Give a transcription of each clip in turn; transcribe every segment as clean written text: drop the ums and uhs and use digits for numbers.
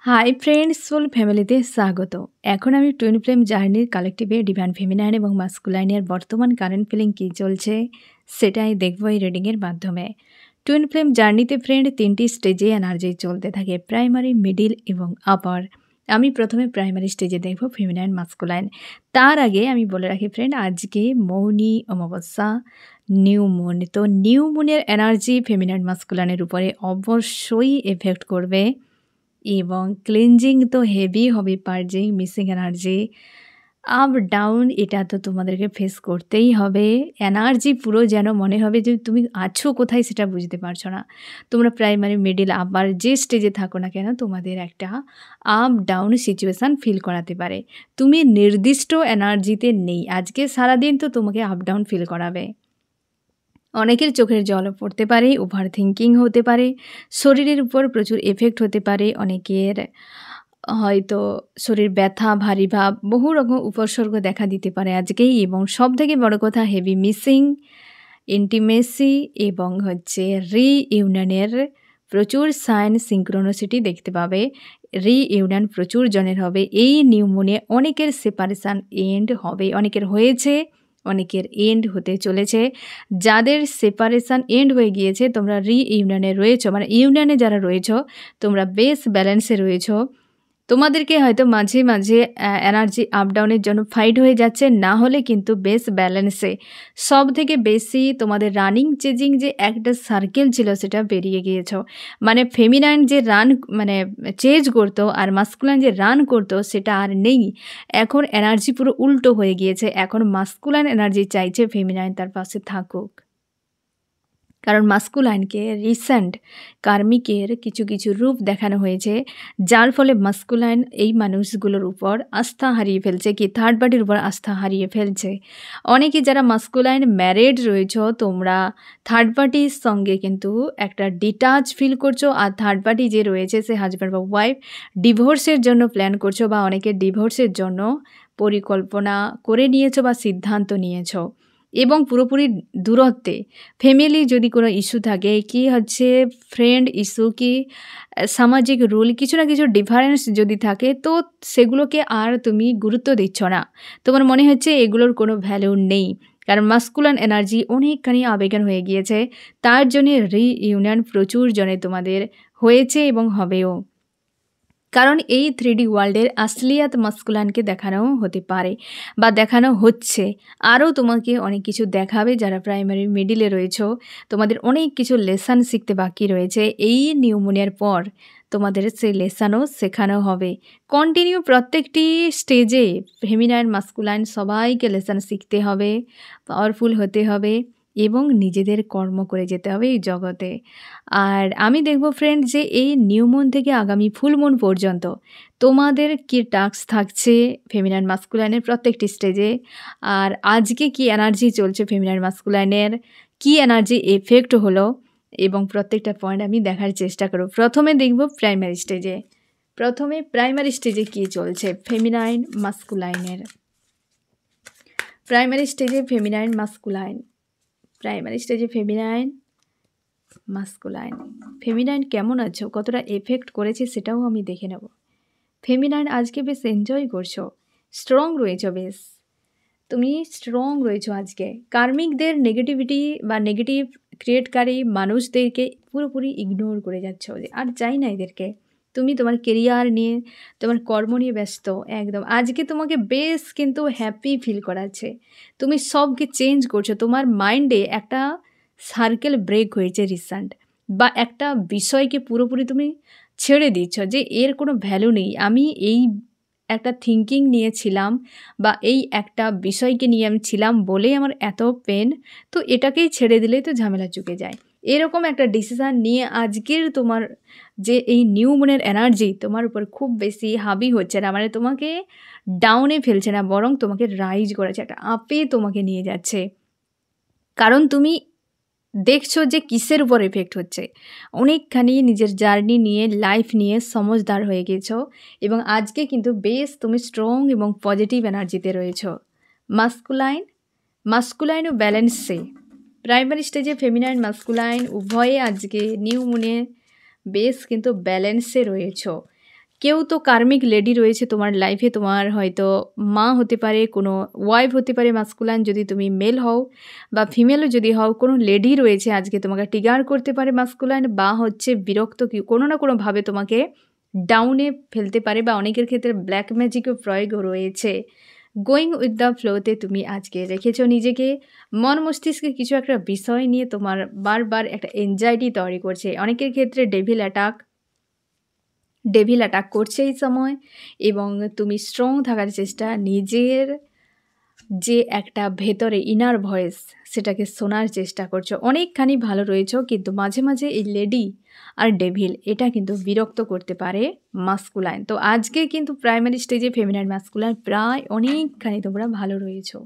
Hi friends, ফুল ফ্যামিলিতে স্বাগত। এখন আমি টুইন ফ্লেম জার্নির কালেকটিভে ডিভাইন ফেমিনাইন এবং মাস্কুলাইনের বর্তমান কারেন্ট ফিলিং কী চলছে সেটাই দেখব এই রিডিংয়ের মাধ্যমে। টুইন ফ্লেম জার্নিতে ফ্রেন্ড 3টি স্টেজে এনার্জি চলতে থাকে, প্রাইমারি, মিডিল এবং আপার। আমি প্রথমে প্রাইমারি স্টেজে দেখব ফেমিনাইন মাস্কুলাইন। তার আগে আমি বলে রাখি ফ্রেন্ড, আজকে মৌনী অমাবস্যা, নিউ মুন। তো নিউ মুনের এনার্জি ফেমিনাইন মাস্কুলাইনের উপরে অবশ্যই এফেক্ট করবে এবং ক্লিনজিং তো হেভি হবে, purging, missing energy, up down, এটা তো তোমাদেরকে ফেস করতেই হবে। এনার্জি পুরো যেন মনে হবে যে তুমি আছো কোথায় সেটা বুঝতে পারছো না। তোমরা প্রাইমারি, মিডিল, আপার যে স্টেজে থাকো না কেন, তোমাদের একটা আপ ডাউন সিচুয়েশান ফিল করাতে পারে। তুমি নির্দিষ্ট এনার্জিতে নেই, আজকে সারাদিন তো তোমাকে আপ ডাউন ফিল করাবে। অনেকের চোখের জলও পড়তে পারে, ওভার থিঙ্কিং হতে পারে, শরীরের উপর প্রচুর এফেক্ট হতে পারে, অনেকের হয়তো শরীর ব্যথা, ভারী ভাব, বহু রকম উপসর্গ দেখা দিতে পারে আজকেই। এবং সবথেকে বড় কথা, হেভি মিসিং, ইন্টিমেসি এবং রিইউনিয়নের প্রচুর সাইন, সিঙ্ক্রোনোসিটি দেখতে পাবে। রিইউনিয়ন প্রচুর জনের হবে। এই নিউ মুনে অনেকের সেপারেশান এন্ড হবে, অনেকের হয়েছে, অনেকের এন্ড হতে চলেছে। যাদের সেপারেশান এন্ড হয়ে গিয়েছে, তোমরা রিইউনিয়নে রয়েছো, মানে ইউনিয়নে যারা রয়েছো, তোমরা বেশ ব্যালেন্সে রয়েছো। তোমাদেরকে হয়তো মাঝে মাঝে এনার্জি আপ ডাউনের জন্য ফাইট হয়ে যাচ্ছে, না হলে কিন্তু বেশ ব্যালেন্সে। সব থেকে বেশি তোমাদের রানিং চেজিং যে একটা সার্কেল ছিল সেটা বেরিয়ে গিয়েছো। মানে ফেমিনাইন যে রান মানে চেজ করতো আর মাস্কুলাইন যে রান করতো সেটা আর নেই। এখন এনার্জি পুরো উল্টো হয়ে গিয়েছে। এখন মাস্কুলাইন এনার্জি চাইছে ফেমিনাইন তার পাশে থাকুক, কারণ মাস্কুলাইনকে রিসেন্ট কার্মিকের কিছু কিছু রূপ দেখানো হয়েছে, যার ফলে মাস্কুলাইন এই মানুষগুলোর উপর আস্থা হারিয়ে ফেলছে, কি থার্ড পার্টির উপর আস্থা হারিয়ে ফেলছে। অনেকে যারা মাস্কুলাইন ম্যারিড রয়েছ, তোমরা থার্ড পার্টির সঙ্গে কিন্তু একটা ডিটাচ ফিল করছো, আর থার্ড পার্টি যে রয়েছে সে হাজব্যান্ড বা ওয়াইফ ডিভোর্সের জন্য প্ল্যান করছো, বা অনেকে ডিভোর্সের জন্য পরিকল্পনা করে নিয়েছো বা সিদ্ধান্ত নিয়েছো। এবং পুরোপুরি দূরত্বে ফ্যামিলি যদি কোনো ইস্যু থাকে, কি ফ্রেন্ড ইস্যু, কি সামাজিক রুল, কিছু না কিছু ডিফারেন্স যদি থাকে, তো সেগুলোকে আর তুমি গুরুত্ব দিচ্ছ না। তোমার মনে হচ্ছে এগুলোর কোনো ভ্যালু নেই, কারণ মাস্কুলান এনার্জি অনেকখানি আবেগান হয়ে গিয়েছে। তার জন্যে রিইউনিয়ন প্রচুর জনে তোমাদের হয়েছে এবং হবেও, কারণ এই 3D ওয়ার্ল্ডের আসলিয়াত মাস্কুলানকে দেখানো হতে পারে বা দেখানো হচ্ছে। আরও তোমাকে অনেক কিছু দেখাবে। যারা প্রাইমারি, মিডিলে রয়েছো, তোমাদের অনেক কিছু লেসন শিখতে বাকি রয়েছে। এই নিউমোনিয়ার পর তোমাদের সেই লেসনও শেখানো হবে কন্টিনিউ। প্রত্যেকটি স্টেজে ফেমিনাইন, মাস্কুলাইন সবাইকে লেসন শিখতে হবে, পাওয়ারফুল হতে হবে এবং নিজেদের কর্ম করে যেতে হবে এই জগতে। আর আমি দেখব ফ্রেন্ড যে এই নিউ মুন থেকে আগামী ফুল মুন পর্যন্ত তোমাদের কি টাস্ক থাকছে ফেমিনাইন মাস্কুলাইনের প্রত্যেকটি স্টেজে, আর আজকে কি এনার্জি চলছে ফেমিনাইন মাস্কুলাইনের, কি এনার্জি এফেক্ট হলো, এবং প্রত্যেকটা পয়েন্ট আমি দেখার চেষ্টা করব। প্রথমে দেখব প্রাইমারি স্টেজে। প্রথমে প্রাইমারি স্টেজে কি চলছে ফেমিনাইন মাস্কুলাইনের। প্রাইমারি স্টেজে ফেমিনাইন মাস্কুলাইন, প্রাইমারি স্টেজে ফেমিনাইন মাস্কুলাইন। ফেমিনাইন কেমন আছো, কতটা এফেক্ট করেছে সেটাও আমি দেখে নেব। ফেমিনাইন আজকে বেশ এনজয় করছো, স্ট্রং রয়েছো, বেশ তুমি স্ট্রং রয়েছো আজকে। কার্মিকদের নেগেটিভিটি বা নেগেটিভ ক্রিয়েটকারী মানুষদেরকে পুরোপুরি ইগনোর করে যাচ্ছ, যে আর চাই না এদেরকে। তুমি তোমার কেরিয়ার নিয়ে, তোমার কর্ম নিয়ে ব্যস্ত একদম। আজকে তোমাকে বেশ কিন্তু হ্যাপি ফিল করাচ্ছে। তুমি সবকে চেঞ্জ করছো, তোমার মাইন্ডে একটা সার্কেল ব্রেক হয়েছে রিসেন্ট, বা একটা বিষয়কে পুরোপুরি তুমি ছেড়ে দিচ্ছ যে এর কোনো ভ্যালু নেই। আমি এই একটা থিঙ্কিং নিয়েছিলাম বা এই একটা বিষয়কে নিয়ে আমি ছিলাম বলেই আমার এত পেন, তো এটাকেই ছেড়ে দিলেই তো ঝামেলা চুকে যায়। এরকম একটা ডিসিশান নিয়ে আজকের তোমার যে এই নিউ মুনের এনার্জি তোমার উপর খুব বেশি হাবি হচ্ছে না, মানে তোমাকে ডাউনে ফেলছে না, বরং তোমাকে রাইজ করেছে, একটা আপে তোমাকে নিয়ে যাচ্ছে। কারণ তুমি দেখছো যে কিসের উপর এফেক্ট হচ্ছে। অনেকখানি নিজের জার্নি নিয়ে, লাইফ নিয়ে সমঝদার হয়ে গেছো, এবং আজকে কিন্তু বেশ তুমি স্ট্রং এবং পজিটিভ এনার্জিতে রয়েছো। মাস্কুলাইন ও ব্যালেন্সে প্রাইমারি স্টেজে ফেমিনাইন মাস্কুলাইন উভয়ে আজকে নিউ মুনে বেশ কিন্তু ব্যালেন্সে রয়েছো। কেউ তো কার্মিক লেডি রয়েছে তোমার লাইফে, তোমার হয়তো মা হতে পারে, কোনো ওয়াইফ হতে পারে মাস্কুলাইন যদি তুমি মেল হও, বা ফিমেলও যদি হও, কোনো লেডি রয়েছে আজকে তোমাকে ট্রিগার করতে পারে মাস্কুলাইন, বা হচ্ছে বিরক্ত কোনো না কোনোভাবে তোমাকে ডাউনে ফেলতে পারে, বা অনেকের ক্ষেত্রে ব্ল্যাক ম্যাজিকও প্রয়োগও রয়েছে। গোয়িং উইথ দ্য ফ্লোতে তুমি আজকে রেখেছো নিজেকে, মন মস্তিষ্কে কিছু একটা বিষয় নিয়ে তোমার বারবার একটা এনজাইটি তৈরি করছে। অনেকের ক্ষেত্রে ডেভিল অ্যাটাক করছে এই সময়, এবং তুমি স্ট্রং থাকার চেষ্টা, নিজের যে একটা ভেতরে ইনার ভয়েস সেটাকে শোনার চেষ্টা করছো, অনেকখানি ভালো রয়েছো, কিন্তু মাঝে মাঝে এই লেডি আর ডেভিল এটা কিন্তু বিরক্ত করতে পারে মাস্কুলাইন। তো আজকে কিন্তু প্রাইমারি স্টেজে ফেমিনাইন মাস্কুলাইন প্রায় অনেকখানি তোমরা ভালো রয়েছো।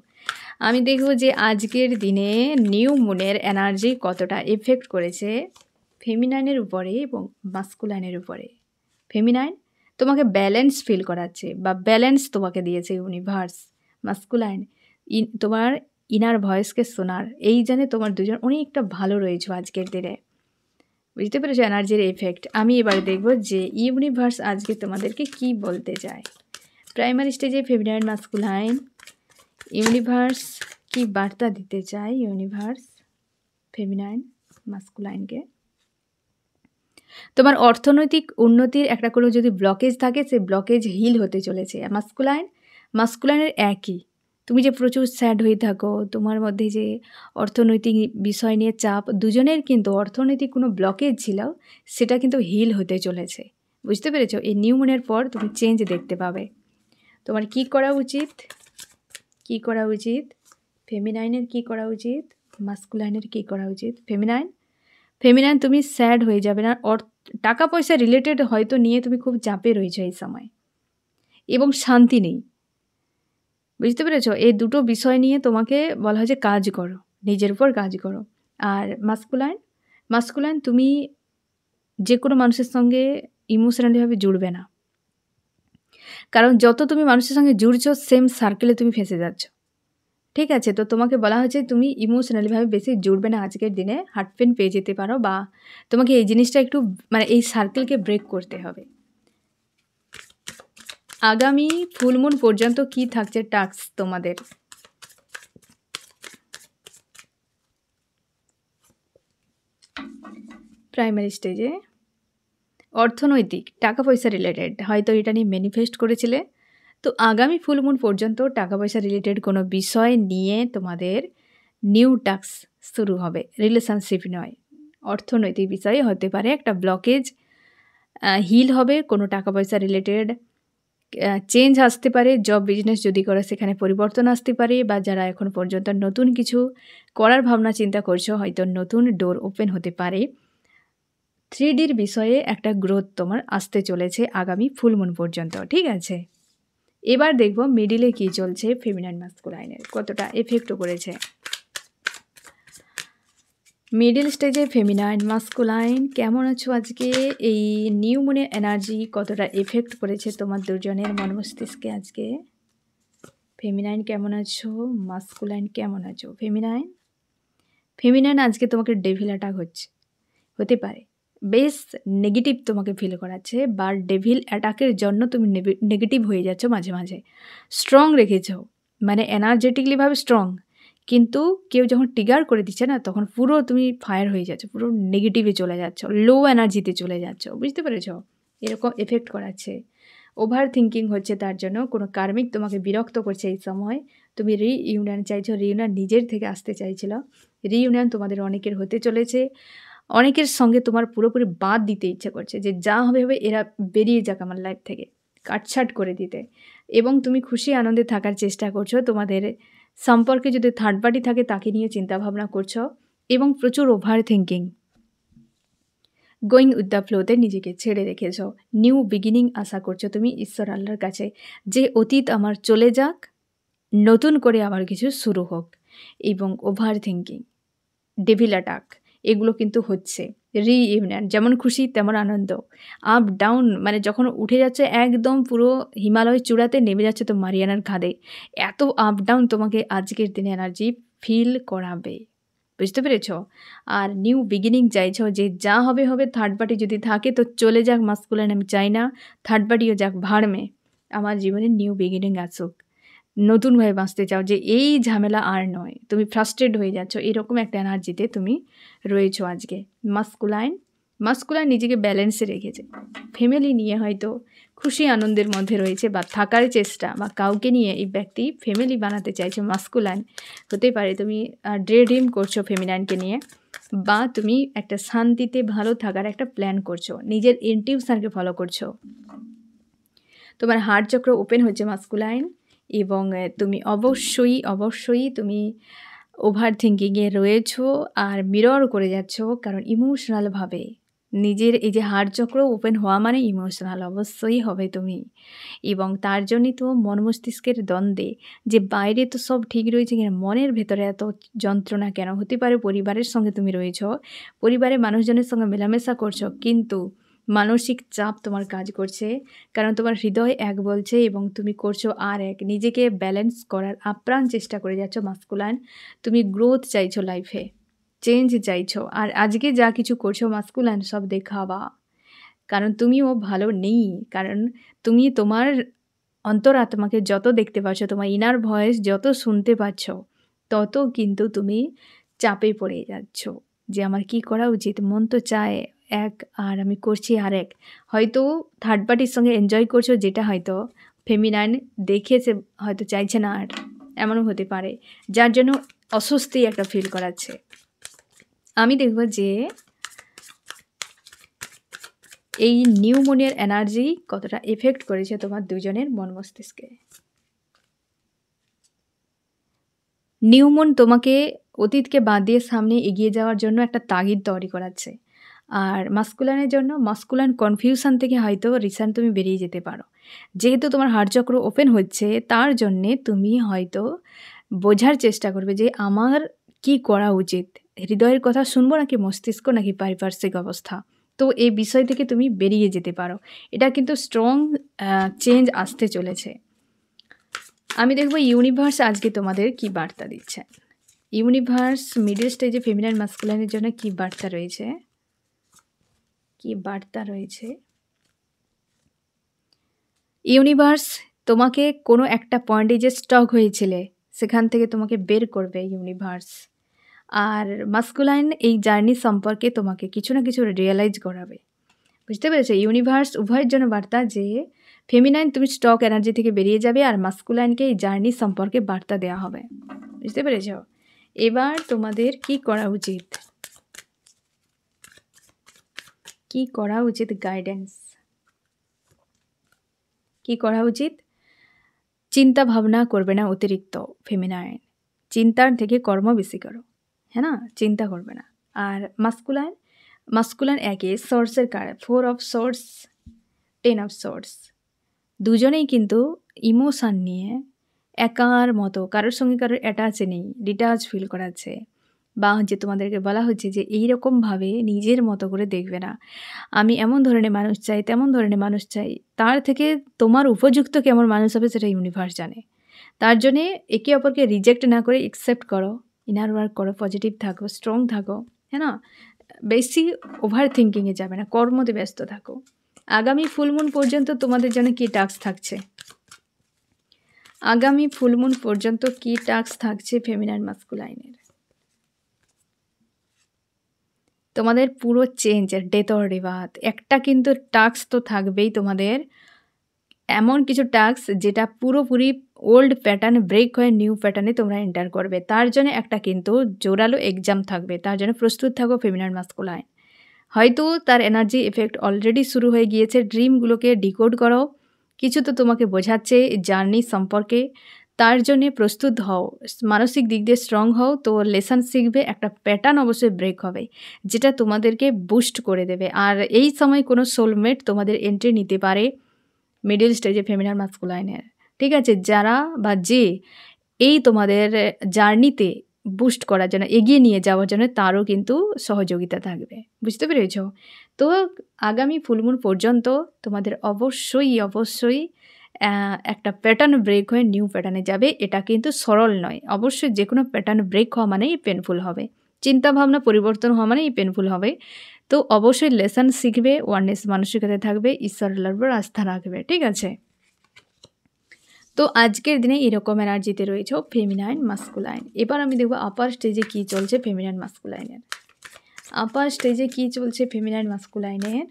আমি দেখব যে আজকের দিনে নিউ মুনের এনার্জি কতটা এফেক্ট করেছে ফেমিনাইনের উপরে এবং মাস্কুলাইনের উপরে। ফেমিনাইন তোমাকে ব্যালেন্স ফিল করাচ্ছে, বা ব্যালেন্স তোমাকে দিয়েছে ইউনিভার্স। মাস্কুলাইন তোমার ইনার ভয়েসকে শোনার, এই জানে তোমার দুজন অনেকটা ভালো রয়েছে আজকের দিনে। বুঝতে পেরেছো এনার্জির এফেক্ট। আমি এবারে দেখব যে ইউনিভার্স আজকে তোমাদেরকে কি বলতে চায়। প্রাইমারি স্টেজে ফেমিনাইন মাস্কুলাইন, ইউনিভার্স কি বার্তা দিতে চায় ইউনিভার্স ফেমিনাইন মাস্কুলাইনকে। তোমার অর্থনৈতিক উন্নতির একটা কোনো যদি ব্লকেজ থাকে, সে ব্লকেজ হিল হতে চলেছে। মাস্কুলাইনের একই, তুমি যে প্রচুর স্যাড হয়ে থাকো, তোমার মধ্যে যে অর্থনৈতিক বিষয় নিয়ে চাপ, দুজনের কিন্তু অর্থনৈতিক কোনো ব্লকেজ ছিল, সেটা কিন্তু হিল হতে চলেছে। বুঝতে পেরেছো? এই নিউ মুনের পর তুমি চেঞ্জ দেখতে পাবে। তোমার কি করা উচিত, ফেমিনাইনের কি করা উচিত, মাস্কুলাইনের কি করা উচিত। ফেমিনাইন তুমি স্যাড হয়ে যাবে না, টাকা পয়সা রিলেটেড হয়তো নিয়ে তুমি খুব চাপে রয়েছো এই সময়, এবং শান্তি নেই। বুঝতে পেরেছো? এই দুটো বিষয় নিয়ে তোমাকে বলা হয় যে কাজ করো, নিজের উপর কাজ করো। আর মাস্কুলাইন তুমি যে কোনো মানুষের সঙ্গে ইমোশনালিভাবে জুড়বে না, কারণ যত তুমি মানুষের সঙ্গে জুড়ছো সেম সার্কেলে তুমি ফেঁসে যাচ্ছ। ঠিক আছে? তো তোমাকে বলা হয়েছে তুমি ইমোশনালিভাবে বেশি জুড়বে না আজকের দিনে, হার্ট পেন পেয়ে যেতে পারো, বা তোমাকে এই জিনিসটা একটু এই সার্কেলকে ব্রেক করতে হবে। আগামী ফুল মুন পর্যন্ত কি থাকছে টাস্ক তোমাদের। প্রাইমারি স্টেজে অর্থনৈতিক টাকা পয়সা রিলেটেড হয়তো এটা নিয়ে ম্যানিফেস্ট করেছিলে, তো আগামী ফুল মুন পর্যন্ত টাকা পয়সা রিলেটেড কোনো বিষয় নিয়ে তোমাদের নিউ টাস্ক শুরু হবে। রিলেশনশিপ নয়, অর্থনৈতিক বিষয়ে হতে পারে একটা ব্লকেজ হিল হবে, কোনো টাকা পয়সা রিলেটেড চেঞ্জ আসতে পারে, জব বিজনেস যদি করে সেখানে পরিবর্তন আসতে পারে, বা যারা এখন পর্যন্ত নতুন কিছু করার ভাবনা চিন্তা করছো হয়তো নতুন ডোর ওপেন হতে পারে। 3Dর বিষয়ে একটা গ্রোথ তোমার আসতে চলেছে আগামী ফুল মুন পর্যন্ত। ঠিক আছে, এবার দেখব মিডিলে কি চলছে, ফেমিনাইন মাস্কুলাইনের কতটা এফেক্টও করেছে। মিডিল স্টেজে ফেমিনাইন মাস্কুলাইন কেমন আছো আজকে, এই নিউ মুনের এনার্জি কতটা এফেক্ট করেছে তোমার দুজনের মন মস্তিষ্কে আজকে। ফেমিনাইন কেমন আছো, মাস্কুলাইন কেমন আছো। ফেমিনাইন আজকে তোমাকে ডেভিল অ্যাটাক হতে পারে, বেশ নেগেটিভ তোমাকে ফিল করাচ্ছে, বা ডেভিল অ্যাটাকের জন্য তুমি নেগেটিভ হয়ে যাচ্ছ মাঝে মাঝে। স্ট্রং রেখেছ, এনার্জেটিকলিভাবে স্ট্রং, কিন্তু কেউ যখন ট্রিগার করে দিচ্ছে না, তখন পুরো তুমি ফায়ার হয়ে যাচ্ছ, পুরো নেগেটিভে চলে যাচ্ছ, লো এনার্জিতে চলে যাচ্ছ। বুঝতে পেরেছ? এরকম এফেক্ট করাচ্ছে। ওভার থিঙ্কিং হচ্ছে, তার জন্য কোনো কার্মিক তোমাকে বিরক্ত করছে এই সময়। তুমি রিইউনিয়ন চাইছো, রিইউনিয়ন নিজের থেকে আসতে চাইছিল, রিইউনিয়ন তোমাদের অনেকের হতে চলেছে। অনেকের সঙ্গে তোমার পুরোপুরি বাদ দিতে ইচ্ছে করছে, যে যা হবে হবে, এরা বেরিয়ে যাক আমার লাইফ থেকে, কাটছাট করে দিতে। এবং তুমি খুশি আনন্দে থাকার চেষ্টা করছো, তোমাদের সম্পর্কে যদি থার্ড পার্টি থাকে তাকে নিয়ে চিন্তাভাবনা করছো, এবং প্রচুর over thinking. Going with the ফ্লোতে নিজেকে ছেড়ে রেখেছ, নিউ বিগিনিং আশা করছো তুমি ঈশ্বর আল্লাহর কাছে, যে অতীত আমার চলে যাক, নতুন করে আবার কিছু শুরু হোক। এবং ওভার থিঙ্কিং, ডেভিল অ্যাটাক, এগুলো কিন্তু হচ্ছে। রিইউনিয়ন যেমন খুশি তেমন আনন্দ, আপ ডাউন, যখন উঠে যাচ্ছে একদম পুরো হিমালয় চূড়াতে, নেমে যাচ্ছে তো মারিয়ানার খাদে, এত আপ ডাউন তোমাকে আজকের দিনে এনার্জি ফিল করাবে। বুঝতে পেরেছ? আর নিউ বিগিনিং চাইছো যে যা হবে হবে, থার্ড পার্টি যদি থাকে তো চলে যাক মাস্কুলাইন, আমি চাই না থার্ড পার্টিও যাক ভাড়মে, আমার জীবনে নিউ বিগিনিং আসুক। নতুনভাবে বাঁচতে চাও যে এই ঝামেলা আর নয়, তুমি ফ্রাস্ট্রেট হয়ে যাচ্ছ, এরকম একটা এনার্জিতে তুমি রয়েছো আজকে। মাস্কুলাইন নিজেকে ব্যালেন্সে রেখেছে, ফ্যামিলি নিয়ে হয়তো খুশি আনন্দের মধ্যে রয়েছে বা থাকার চেষ্টা, বা কাউকে নিয়ে এই ব্যক্তি ফ্যামিলি বানাতে চাইছে। মাস্কুলাইন হতে পারে তুমি ডে ড্রিম করছো ফেমিনাইনকে নিয়ে, বা তুমি একটা শান্তিতে ভালো থাকার একটা প্ল্যান করছো, নিজের ইনটিউশনকে ফলো করছো। তোমার হার্ট চক্র ওপেন হচ্ছে মাস্কুলাইন, এবং তুমি অবশ্যই তুমি ওভার থিঙ্কিংয়ে রয়েছো আর মিরর করে যাচ্ছ, কারণ ইমোশনালভাবে নিজের এই যে হার্ট চক্র ওপেন হওয়া মানে ইমোশনাল অবশ্যই হবে তুমি। এবং তার জন্যই তো মন মস্তিষ্কের দ্বন্দ্বে, যে বাইরে তো সব ঠিক রয়েছে কিনা, মনের ভেতরে এত যন্ত্রণা কেন? হতে পারে পরিবারের সঙ্গে তুমি রয়েছ, পরিবারের মানুষজনের সঙ্গে মেলামেশা করছো, কিন্তু মানসিক চাপ তোমার কাজ করছে, কারণ তোমার হৃদয় এক বলছে এবং তুমি করছো আর এক। নিজেকে ব্যালেন্স করার আপ্রাণ চেষ্টা করে যাচ্ছ মাস্কুলাইন। তুমি গ্রোথ চাইছো, লাইফে চেঞ্জ চাইছো, আর আজকে যা কিছু করছো মাস্কুলাইন সব দেখাবা, কারণ তুমিও ভালো নেই। কারণ তুমি তোমার অন্তরাত্মাকে যত দেখতে পাচ্ছ, তোমার ইনার ভয়েস যত শুনতে পাচ্ছ, তত কিন্তু তুমি চাপে পড়ে যাচ্ছ যে আমার কি করা উচিত। মন তো চায় এক আর আমি করছি আর এক। হয়তো থার্ড পার্টির সঙ্গে এনজয় করছো, যেটা হয়তো ফেমিনাইন দেখেছে, হয়তো চাইছে না আর, এমনও হতে পারে, যার জন্য অস্বস্তি একটা ফিল করাচ্ছে। আমি দেখব যে এই নিউমোনিয়ার এনার্জি কতটা এফেক্ট করেছে তোমার দুজনের মন মস্তিষ্কে। নিউমন তোমাকে অতীতকে বাদ দিয়ে সামনে এগিয়ে যাওয়ার জন্য একটা তাগিদ তৈরি করাচ্ছে। আর মাস্কুলাইনের জন্য মাস্কুলাইন কনফিউশন থেকে হয়তো রিসেন্ট তুমি বেরিয়ে যেতে পারো। যেহেতু তোমার হার্ট চক্র ওপেন হচ্ছে, তার জন্যে তুমি হয়তো বোঝার চেষ্টা করবে যে আমার কি করা উচিত, হৃদয়ের কথা শুনবো নাকি মস্তিষ্ক নাকি পারিপার্শ্বিক অবস্থা। তো এই বিষয় থেকে তুমি বেরিয়ে যেতে পারো। এটা কিন্তু স্ট্রং চেঞ্জ আসতে চলেছে। আমি দেখব ইউনিভার্স আজকে তোমাদের কি বার্তা দিচ্ছে। ইউনিভার্স মিডল স্টেজে ফেমিনাইন মাস্কুলাইনের জন্য কি বার্তা রয়েছে, কি বার্তা রয়েছে। ইউনিভার্স তোমাকে কোনো একটা পয়েন্টে যে স্টক হয়েছিলে, সেখান থেকে তোমাকে বের করবে ইউনিভার্স। আর মাস্কুলাইন এই জার্নি সম্পর্কে তোমাকে কিছু না কিছু রিয়েলাইজ করাবে। বুঝতে পেরেছো? ইউনিভার্স উভয়ের জন্য বার্তা যে ফেমিনাইন তুমি স্টক এনার্জি থেকে বেরিয়ে যাবে, আর মাস্কুলাইনকে এই জার্নি সম্পর্কে বার্তা দেওয়া হবে। বুঝতে পেরেছ? এবার তোমাদের কি করা উচিত, কি করা উচিত, গাইডেন্স কি করা উচিত। চিন্তা ভাবনা করবে না অতিরিক্ত ফেমিনাইন, চিন্তার থেকে কর্ম বেশি করো, হ্যাঁ না, চিন্তা করবে না। আর মাস্কুলাইন একে সোর্সের card, 4 of swords, 10 of swords, দুজনেই কিন্তু ইমোশান নিয়ে একার মতো, কারোর সঙ্গে কারোর অ্যাটাচে নেই, ডিটাচ ফিল করাচ্ছে, বা যে তোমাদেরকে বলা হচ্ছে যে এইরকমভাবে নিজের মতো করে দেখবে না, আমি এমন ধরনের মানুষ চাই, তেমন ধরনের মানুষ চাই, তার থেকে তোমার উপযুক্ত কেমন মানুষ হবে সেটা ইউনিভার্স জানে। তার জন্যে একে অপরকে রিজেক্ট না করে অ্যাকসেপ্ট করো, ইনার ওয়ার্ক করো, পজিটিভ থাকো, স্ট্রং থাকো, হ্যাঁ না, বেশি ওভার থিঙ্কিংয়ে যাবে না, কর্মতে ব্যস্ত থাকো। আগামী ফুলমুন পর্যন্ত তোমাদের জন্য কী টাস্ক থাকছে, আগামী ফুলমুন পর্যন্ত কী টাস্ক থাকছে ফেমিনাইন মাস্কুলাইনের। তোমাদের পুরো চেঞ্জ, ডেথ অর রিবার্থ, একটা কিন্তু টাস্ক তো থাকবেই তোমাদের, এমন কিছু টাস্ক যেটা পুরোপুরি ওল্ড প্যাটার্ন ব্রেক হয়ে নিউ প্যাটার্নে তোমরা এন্টার করবে। তার জন্য একটা কিন্তু জোরালো এক্সাম থাকবে, তার জন্য প্রস্তুত থাকো ফেমিনাইন মাস্কুলাইন। হয়তো তার এনার্জি এফেক্ট অলরেডি শুরু হয়ে গিয়েছে, ড্রিমগুলোকে ডিকোড করো, কিছু তো তোমাকে বোঝাচ্ছে জার্নি সম্পর্কে, তার জন্যে প্রস্তুত হও, মানসিক দিক দিয়ে স্ট্রং হও, তো লেসন শিখবে, একটা প্যাটার্ন অবশ্যই ব্রেক হবে যেটা তোমাদেরকে বুস্ট করে দেবে। আর এই সময় কোনো সোলমেট তোমাদের এন্ট্রি নিতে পারে মিডল স্টেজে ফেমিনাইন মাস্কুলাইনের, ঠিক আছে, যারা বা যে এই তোমাদের জার্নিতে বুস্ট করার জন্য, এগিয়ে নিয়ে যাওয়ার জন্য তারও কিন্তু সহযোগিতা থাকবে। বুঝতে পেরেছ? তো আগামী ফুলমুন পর্যন্ত তোমাদের অবশ্যই একটা প্যাটার্ন ব্রেক হয়ে নিউ প্যাটার্নে যাবে। এটা কিন্তু সরল নয়, অবশ্যই যে কোনো প্যাটার্ন ব্রেক হওয়া মানেই পেনফুল হবে, চিন্তাভাবনা পরিবর্তন হওয়া মানেই পেইনফুল হবে। তো অবশ্যই লেসন শিখবে, ওয়ারনেস মানসিকতায় থাকবে, ঈশ্বরের উপর আস্থা রাখবে। ঠিক আছে? তো আজকের দিনে এরকম এনার্জিতে রয়েছে ফেমিনাইন, মাস্কুলাইন। এবার আমি দেখব আপার স্টেজে কী চলছে ফেমিনাইন, মাস্কুলাইনের। আপার স্টেজে কী চলছে ফেমিনাইন, মাস্কুলাইনের।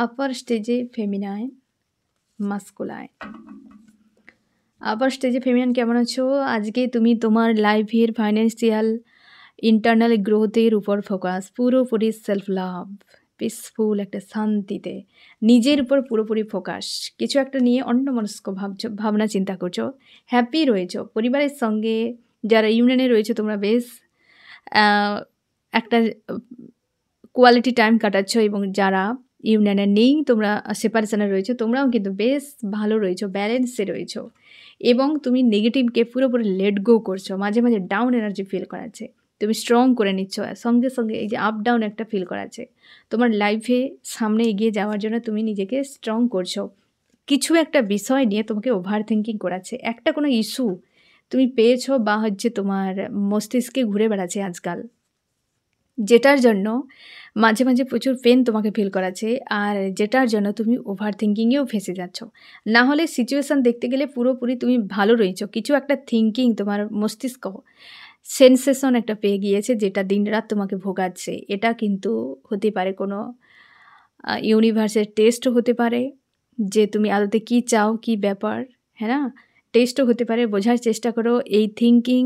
আপার স্টেজে ফেমিনাইন, মাস্কুলাইন। আপার স্টেজে ফেমিনাইন কেমন আছো? আজকে তুমি তোমার লাইফের ফাইন্যান্সিয়াল ইন্টারনাল গ্রোথের উপর ফোকাস, পুরোপুরি সেলফ লাভ, পিসফুল একটা শান্তিতে নিজের উপর পুরোপুরি ফোকাস। কিছু একটা নিয়ে অন্যমনস্ক ভাবনা চিন্তা করছো, হ্যাপি রয়েছো পরিবারের সঙ্গে। যারা ইউনিয়নে রয়েছে তোমরা বেশ একটা কোয়ালিটি টাইম কাটাচ্ছ, এবং যারা ইউনিয়নে নেই তোমরা সেপারেশনে রয়েছো, তোমরাও কিন্তু বেশ ভালো রয়েছো, ব্যালেন্সে রয়েছো, এবং তুমি নেগেটিভকে পুরোপুরি লেট গো করছো। মাঝে মাঝে ডাউন এনার্জি ফিল করাচ্ছে, তুমি স্ট্রং করে নিচ্ছ, সঙ্গে সঙ্গে এই যে আপ ডাউন একটা ফিল করাচ্ছে। তোমার লাইফে সামনে এগিয়ে যাওয়ার জন্য তুমি নিজেকে স্ট্রং করছো। কিছু একটা বিষয় নিয়ে তোমাকে ওভার থিঙ্কিং করাচ্ছে, একটা কোনো ইস্যু তুমি পেয়েছো বা হচ্ছে তোমার মস্তিষ্কে ঘুরে বেড়াচ্ছে আজকাল, যেটার জন্য মাঝে মাঝে প্রচুর পেন তোমাকে ফিল করাচ্ছে, আর যেটার জন্য তুমি ওভার থিঙ্কিংয়েও ফেসে যাচ্ছ। না হলে সিচুয়েশান দেখতে গেলে পুরোপুরি তুমি ভালো রয়েছো, কিছু একটা থিঙ্কিং তোমার মস্তিষ্ক সেন্সেশন একটা পেয়ে গিয়েছে, যেটা দিনরাত তোমাকে ভোগাচ্ছে। এটা কিন্তু হতে পারে কোনো ইউনিভার্সের টেস্টও হতে পারে, যে তুমি আদতে কী চাও, কী ব্যাপার, হ্যাঁ না, টেস্টও হতে পারে। বোঝার চেষ্টা করো এই থিঙ্কিং,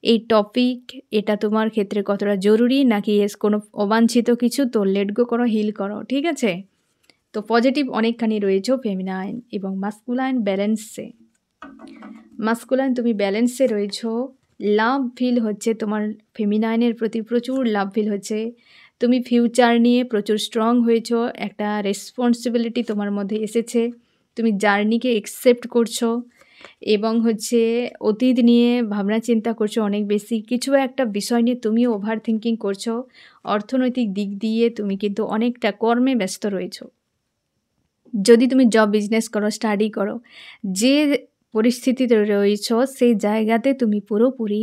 এই টপিক, এটা তোমার ক্ষেত্রে কতটা জরুরি, নাকি কোনো অবাঞ্ছিত কিছু। তো লেট গো করো, হিল করো। ঠিক আছে? তো পজিটিভ অনেকখানি রয়েছে ফেমিনাইন এবং মাস্কুলাইন ব্যালেন্সে। মাস্কুলাইন তুমি ব্যালেন্সে রয়েছো, লাভ ফিল হচ্ছে তোমার ফেমিনাইনের প্রতি, প্রচুর লাভ ফিল হচ্ছে। তুমি ফিউচার নিয়ে প্রচুর স্ট্রং হয়েছো, একটা রেসপন্সিবিলিটি তোমার মধ্যে এসেছে, তুমি জার্নিকে একসেপ্ট করছো, এবং হচ্ছে অতীত নিয়ে ভাবনা চিন্তা করছো অনেক বেশি। কিছু একটা বিষয় নিয়ে তুমিও ওভার থিঙ্কিং করছো। অর্থনৈতিক দিক দিয়ে তুমি কিন্তু অনেকটা কর্মে ব্যস্ত রয়েছো। যদি তুমি জব বিজনেস করো, স্টাডি করো, যে পরিস্থিতিতে রয়েছো সেই জায়গাতে তুমি পুরোপুরি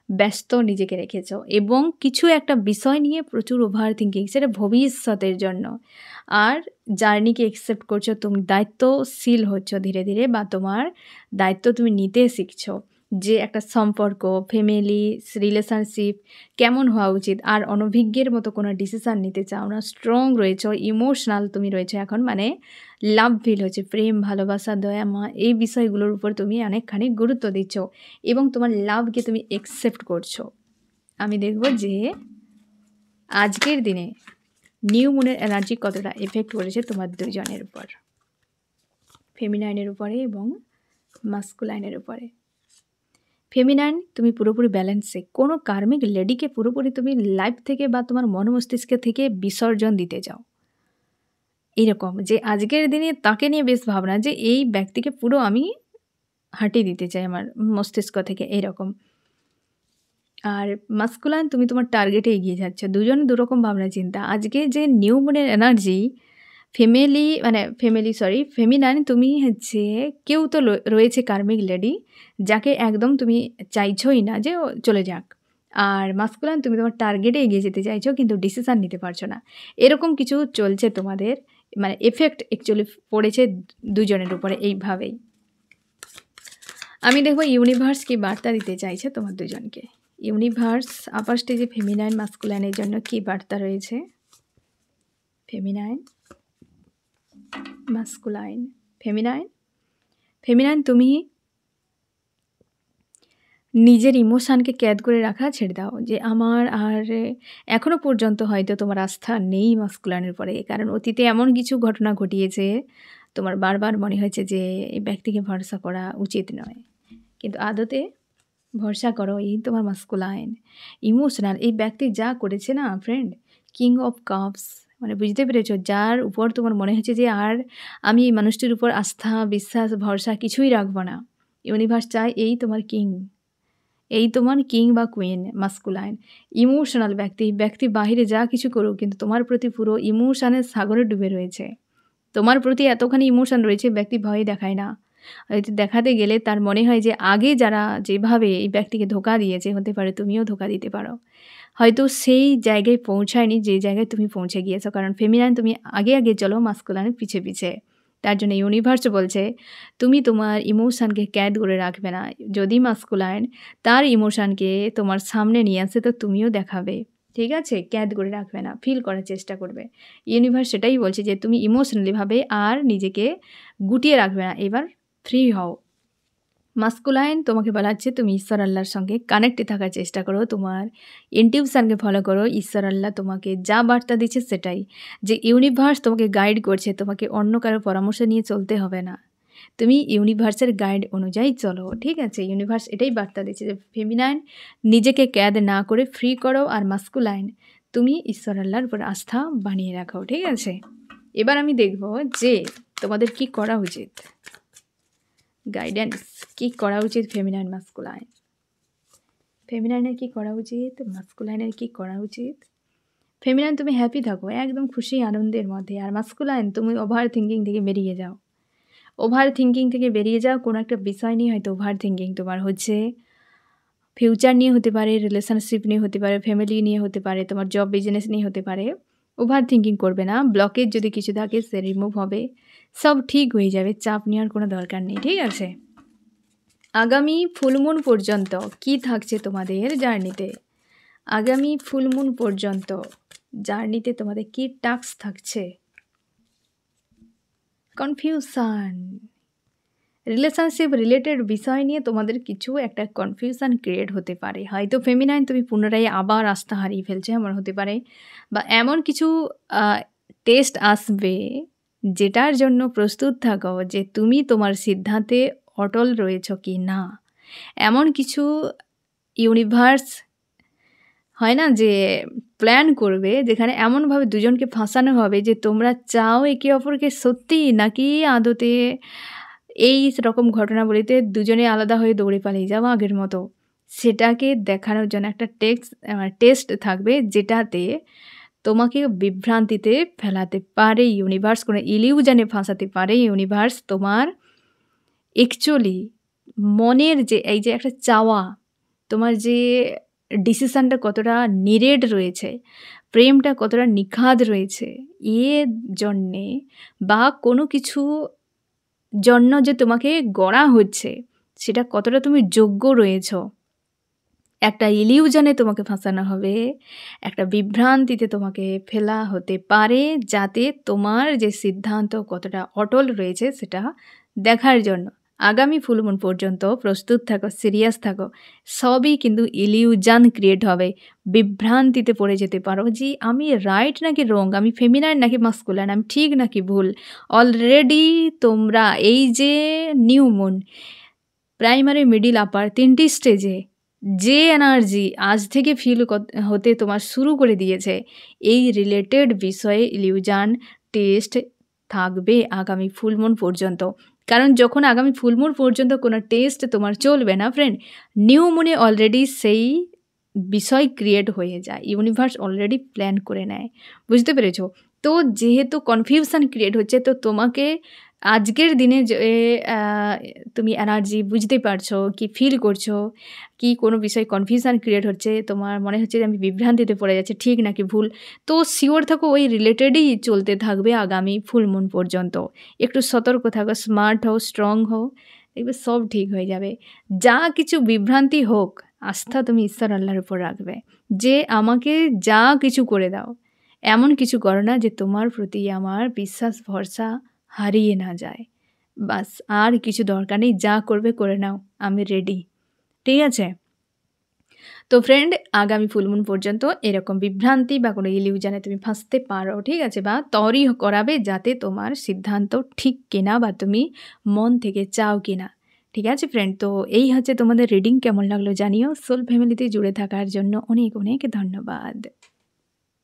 ব্যস্ত নিজেকে রেখেছো, এবং কিছু একটা বিষয় নিয়ে প্রচুর ওভার থিঙ্কিং, সেটা ভবিষ্যতের জন্য। আর জার্নিকে একসেপ্ট করছো, তুমি দায়িত্বশীল হচ্ছ ধীরে ধীরে, বা তোমার দায়িত্ব তুমি নিতে শিখছো, যে একটা সম্পর্ক, ফ্যামিলি, রিলেশনশিপ কেমন হওয়া উচিত। আর অনভিজ্ঞের মতো কোনো ডিসিশান নিতে চাও না, স্ট্রং রয়েছো, ইমোশনাল তুমি রয়েছো এখন, মানে লাভ ফিল হচ্ছে, প্রেম, ভালোবাসা, দয়া, মা, এই বিষয়গুলোর উপর তুমি অনেকখানি গুরুত্ব দিচ্ছ, এবং তোমার লাভকে তুমি একসেপ্ট করছো। আমি দেখব যে আজকের দিনে নিউ মুনের এনার্জি কতটা এফেক্ট করেছে তোমার দুজনের উপর, ফেমিনাইনের উপরে এবং মাস্কুলাইনের উপরে। ফেমিনাইন তুমি পুরোপুরি ব্যালেন্সে, কোনো কার্মিক লেডিকে পুরোপুরি তুমি লাইফ থেকে বা তোমার মন মস্তিষ্ক থেকে বিসর্জন দিতে যাও, এরকম যে আজকের দিনে তাকে নিয়ে বেশ ভাবনা, যে এই ব্যক্তিকে পুরো আমি হাঁটিয়ে দিতে চাই আমার মস্তিষ্ক থেকে, এরকম। আর মাস্কুলাইন তুমি তোমার টার্গেটে এগিয়ে যাচ্ছ, দুজন দুরকম ভাবনা চিন্তা। আজকে যে নিউ মুনের এনার্জি, ফেমিনাইন তুমি হচ্ছে, কেউ তো রয়েছে কার্মিক লেডি যাকে একদম তুমি চাইছই না যে ও চলে যাক, আর মাস্কুলাইন তুমি তোমার টার্গেটে এগিয়ে যেতে চাইছো, কিন্তু ডিসিশান নিতে পারছো না। এরকম কিছু চলছে তোমাদের, মানে এফেক্ট অ্যাকচুয়ালি পড়েছে দুজনের উপরে এইভাবেই। আমি দেখব ইউনিভার্স কি বার্তা দিতে চাইছে তোমার দুজনকে। ইউনিভার্স আপার স্টেজে ফেমিনাইন, মাস্কুলাইনের জন্য কি বার্তা রয়েছে? Feminine, masculine. ফেমিনাইন তুমি নিজের ইমোশানকে ক্যাদ করে রাখা ছেড়ে দাও, যে আমার আর এখনও পর্যন্ত হয়তো তোমার আস্থা নেই মাস্কুলাইনের পরে, কারণ অতীতে এমন কিছু ঘটনা ঘটিয়েছে তোমার বারবার মনে হয়েছে যে এই ব্যক্তিকে ভরসা করা উচিত নয়, কিন্তু আদতে ভরসা করো, এই তোমার মাস্কুলাইন ইমোশনাল। এই ব্যক্তি যা করেছে না ফ্রেন্ড, কিং অফ কাপস, মানে বুঝতে পেরেছ, যার উপর তোমার মনে হচ্ছে যে আর আমি এই মানুষটির উপর আস্থা, বিশ্বাস, ভরসা কিছুই রাখবো না। ইউনিভার্স চায় এই তোমার কিং, এই তোমার কিং বা কুইন, মাস্কুলাইন ইমোশনাল ব্যক্তি বাহিরে যা কিছু করুক, কিন্তু তোমার প্রতি পুরো ইমোশনের সাগরে ডুবে রয়েছে। তোমার প্রতি এতখানি ইমোশন রয়েছে, ব্যক্তি ভয় দেখায় না, হয়তো দেখাতে গেলে তার মনে হয় যে আগে যারা যেভাবে এই ব্যক্তিকে ধোঁকা দিয়েছে, হতে পারে তুমিও ধোঁকা দিতে পারো। হয়তো সেই জায়গায় পৌঁছায়নি যে জায়গায় তুমি পৌঁছে গিয়েছো। কারণ ফেমিনাইন তুমি আগে চলো, মাস্কুলাইন পিছে। তার জন্য ইউনিভার্স বলছে তুমি তোমার ইমোশনকে ক্যাদ করে রাখবে না। যদি মাস্কুলাইন তার ইমোশনকে তোমার সামনে নিয়ে আসে তো তুমিও দেখাবে, ঠিক আছে? ক্যাদ করে রাখবে না, ফিল করার চেষ্টা করবে। ইউনিভার্স সেটাই বলছে যে তুমি ইমোশনালিভাবে আর নিজেকে গুটিয়ে রাখবে না, এবার ফ্রি হও। মাস্কুলাইন তোমাকে বলা হচ্ছে তুমি ঈশ্বর আল্লাহর সঙ্গে কানেক্টে থাকার চেষ্টা করো, তোমার ইনটিউশনকে ফলো করো। ঈশ্বর আল্লাহ তোমাকে যা বার্তা দিচ্ছে সেটাই, যে ইউনিভার্স তোমাকে গাইড করছে, তোমাকে অন্য কারো পরামর্শ নিয়ে চলতে হবে না, তুমি ইউনিভার্সের গাইড অনুযায়ী চলো, ঠিক আছে? ইউনিভার্স এটাই বার্তা দিচ্ছে যে ফেমিনাইন নিজেকে ক্যাদ না করে ফ্রি করো, আর মাস্কুলাইন তুমি ঈশ্বর আল্লাহর উপর আস্থা বানিয়ে রাখো, ঠিক আছে? এবার আমি দেখব যে তোমাদের কি করা উচিত, গাইডেন্স কি করা উচিত ফেমিনাইন মাস্কুলাইন। ফেমিনাইনের কি করা উচিত, মাস্কুলাইনের কি করা উচিত? ফেমিনাইন তুমি হ্যাপি থাকো, একদম খুশি আনন্দের মধ্যে, আর মাস্কুলাইন তুমি ওভার থিঙ্কিং থেকে বেরিয়ে যাও। ওভার থিঙ্কিং থেকে বেরিয়ে যাও, কোনো একটা বিষয় নিয়ে হয়তো ওভার থিঙ্কিং তোমার হচ্ছে, ফিউচার নিয়ে হতে পারে, রিলেশনশিপ নিয়ে হতে পারে, ফ্যামিলি নিয়ে হতে পারে, তোমার জব বিজনেস নিয়ে হতে পারে। ওভার থিঙ্কিং করবে না, ব্লকেজ যদি কিছু থাকে সে রিমুভ হবে, সব ঠিক হয়ে যাবে, চাপ নেওয়ার কোনো দরকার নেই, ঠিক আছে? আগামী ফুলমুন পর্যন্ত কি থাকছে তোমাদের জার্নিতে, আগামী ফুলমুন পর্যন্ত জার্নিতে তোমাদের কি টাস্ক থাকছে? কনফিউশন, রিলেশনশিপ রিলেটেড বিষয় নিয়ে তোমাদের কিছু একটা কনফিউশন ক্রিয়েট হতে পারে। হয়তো ফেমিনাইন তুমি পুনরায় আবার আস্থা হারিয়ে ফেলছো, এমন হতে পারে, বা এমন কিছু টেস্ট আসবে যেটার জন্য প্রস্তুত থাকো যে তুমি তোমার সিদ্ধান্তে অটল রয়েছ কি না। এমন কিছু ইউনিভার্স হয় না যে প্ল্যান করবে, যেখানে এমনভাবে দুজনকে ফাঁসানো হবে যে তোমরা চাও একে অপরকে সত্যি, নাকি আদতে এই রকম ঘটনাবলিতে দুজনে আলাদা হয়ে দৌড়ে পালিয়ে যাওয়া আগের মতো। সেটাকে দেখানোর জন্য একটা টেস্ট থাকবে, যেটাতে তোমাকে বিভ্রান্তিতে ফেলাতে পারে ইউনিভার্স, কোনো ইলিউশনে ফাঁসাতে পারে ইউনিভার্স। তোমার অ্যাকচুয়ালি মনের যে এই যে একটা চাওয়া, তোমার যে ডিসিশানটা কতটা নিরেট রয়েছে, প্রেমটা কতটা নিখাদ রয়েছে, এর জন্যে বা কোনো কিছু জন্য যে তোমাকে গড়া হচ্ছে, সেটা কতটা তুমি যোগ্য রয়েছ, একটা ইলিউশনে তোমাকে ফাঁসানো হবে, একটা বিভ্রান্তিতে তোমাকে ফেলা হতে পারে, যাতে তোমার যে সিদ্ধান্ত কতটা অটল রয়েছে সেটা দেখার জন্য। আগামী ফুলমুন পর্যন্ত প্রস্তুত থাকো, সিরিয়াস থাকো, সবই কিন্তু ইলিউশন ক্রিয়েট হবে, বিভ্রান্তিতে পড়ে যেতে পারো যে আমি রাইট নাকি রং, আমি ফেমিনাইন নাকি মাস্কুলাইন, আমি ঠিক নাকি ভুল। অলরেডি তোমরা এই যে নিউ মুন, প্রাইমারি, মিডিল, আপার তিনটি স্টেজে যে এনার্জি আজ থেকে ফিল হতে তোমার শুরু করে দিয়েছে, এই রিলেটেড বিষয়ে ইলিউশন টেস্ট থাকবে আগামী ফুলমুন পর্যন্ত। কারণ যখন আগামী ফুলমুন পর্যন্ত কোনো টেস্ট তোমার চলবে না ফ্রেন্ড, নিউ মুনে অলরেডি সেই বিষয় ক্রিয়েট হয়ে যায়, ইউনিভার্স অলরেডি প্ল্যান করে নেয়, বুঝতে পেরেছো? তো যেহেতু কনফিউশন ক্রিয়েট হচ্ছে, তো তোমাকে আজকের দিনে যে তুমি এনার্জি বুঝতে পারছো, কি ফিল করছো, কি কোনো বিষয় কনফিউশন ক্রিয়েট হচ্ছে, তোমার মনে হচ্ছে যে আমি বিভ্রান্তিতে পড়ে যাচ্ছে, ঠিক নাকি ভুল, তো শিওর থাকো ওই রিলেটেডই চলতে থাকবে আগামী ফুলমুন পর্যন্ত। একটু সতর্ক থাকো, স্মার্ট হও, স্ট্রং হও, দেখবে সব ঠিক হয়ে যাবে। যা কিছু বিভ্রান্তি হোক, আস্থা তুমি ঈশ্বর আল্লাহর উপর রাখবে, যে আমাকে যা কিছু করে দাও, এমন কিছু করো না যে তোমার প্রতি আমার বিশ্বাস ভরসা হারিয়ে না যায়। বাস আর কিছু দরকার নেই, যা করবে করে নাও, আমি রেডি, ঠিক আছে? তো ফ্রেন্ড, আগামী ফুলমুন পর্যন্ত এরকম বিভ্রান্তি বা কোনো ইলিউশনে তুমি ফাঁসতে পারো, ঠিক আছে? বা তৈরি করাবে যাতে তোমার সিদ্ধান্ত ঠিক কিনা বা তুমি মন থেকে চাও কিনা, ঠিক আছে ফ্রেন্ড? তো এই হচ্ছে তোমাদের রিডিং, কেমন লাগলো জানিও। সোল ফ্যামিলিতে জুড়ে থাকার জন্য অনেক অনেক ধন্যবাদ।